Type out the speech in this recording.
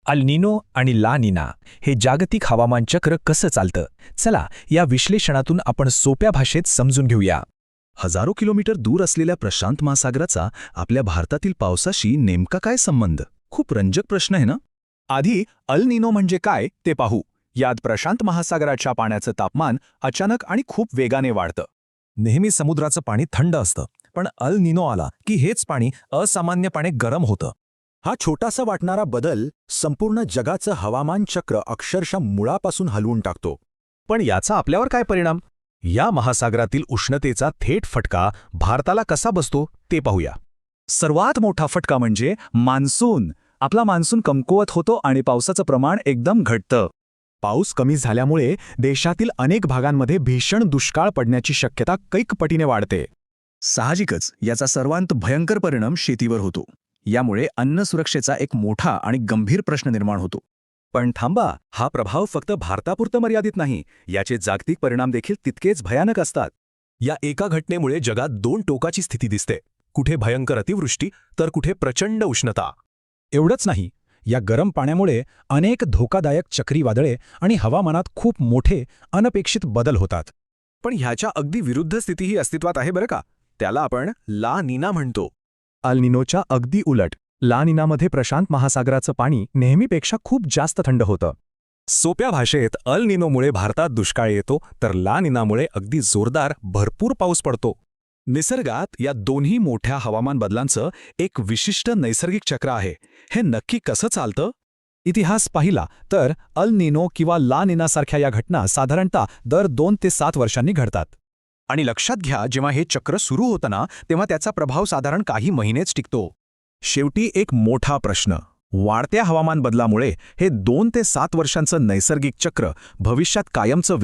अल निनो आणि ला निना हे जागतिक हवामान चक्र कसं चालतं, चला या विश्लेषणातून आपण सोप्या भाषेत समजून घेऊया. हजारो किलोमीटर दूर असलेल्या प्रशांत महासागराचा आपल्या भारतातील पावसाशी नेमका काय संबंध? खूप रंजक प्रश्न आहे ना. आधी अल निनो म्हणजे काय ते पाहू. यात प्रशांत महासागराच्या पाण्याचं तापमान अचानक आणि खूप वेगाने वाढतं. नेहमी समुद्राचं पाणी थंड असतं, पण अल निनो आला की हेच पाणी असामान्यपणे गरम होतं. हा छोटासा वाटणारा बदल संपूर्ण जगाचं हवामान चक्र अक्षरशः मुळापासून हलवून टाकतो. पण याचा आपल्यावर काय परिणाम? या महासागरातील उष्णतेचा थेट फटका भारताला कसा बसतो ते पाहूया. सर्वात मोठा फटका म्हणजे मान्सून. आपला मान्सून कमकुवत होतो आणि पावसाचं प्रमाण एकदम घटतं. पाऊस कमी झाल्यामुळे देशातील अनेक भागांमध्ये भीषण दुष्काळ पडण्याची शक्यता कैक पटीने वाढते. साहजिकच याचा सर्वांत भयंकर परिणाम शेतीवर होतो. यामुळे अन्न सुरक्षेचा एक मोठा आणि गंभीर प्रश्न निर्माण होतो. पण थांबा, हा प्रभाव फक्त भारतापुरतं मर्यादित नाही. याचे जागतिक परिणाम देखील तितकेच भयानक असतात. या एका घटनेमुळे जगात दोन टोकाची स्थिती दिसते. कुठे भयंकर अतिवृष्टी तर कुठे प्रचंड उष्णता. एवढंच नाही, या गरम पाण्यामुळे अनेक धोकादायक चक्रीवादळे आणि हवामानात खूप मोठे अनपेक्षित बदल होतात. पण ह्याच्या अगदी विरुद्ध स्थितीही अस्तित्वात आहे बरं का. त्याला आपण ला निना म्हणतो. अल निनोच्या अगदी उलट, ला निनामध्ये प्रशांत महासागराचं पाणी नेहमीपेक्षा खूप जास्त थंड होतं. सोप्या भाषेत अल निनोमुळे भारतात दुष्काळ येतो, तर ला निनामुळे अगदी जोरदार भरपूर पाऊस पडतो. निसर्गात या दोन्ही मोठ्या हवामान बदलांचं एक विशिष्ट नैसर्गिक चक्र आहे. हे नक्की कसं चालतं? इतिहास पाहिला तर अल निनो किंवा ला निनासारख्या या घटना साधारणतः दर 2 ते 7 वर्षांनी घडतात. आणि लक्षात घ्या, जेव्हा हे चक्र सुरू होतं ना, तेव्हा त्याचा प्रभाव साधारण काही महिनेच टिकतो. शेवटी एक मोठा प्रश्न, वाढत्या हवामान बदलामुळे हे 2 ते 7 वर्षांचं नैसर्गिक चक्र भविष्यात कायमचं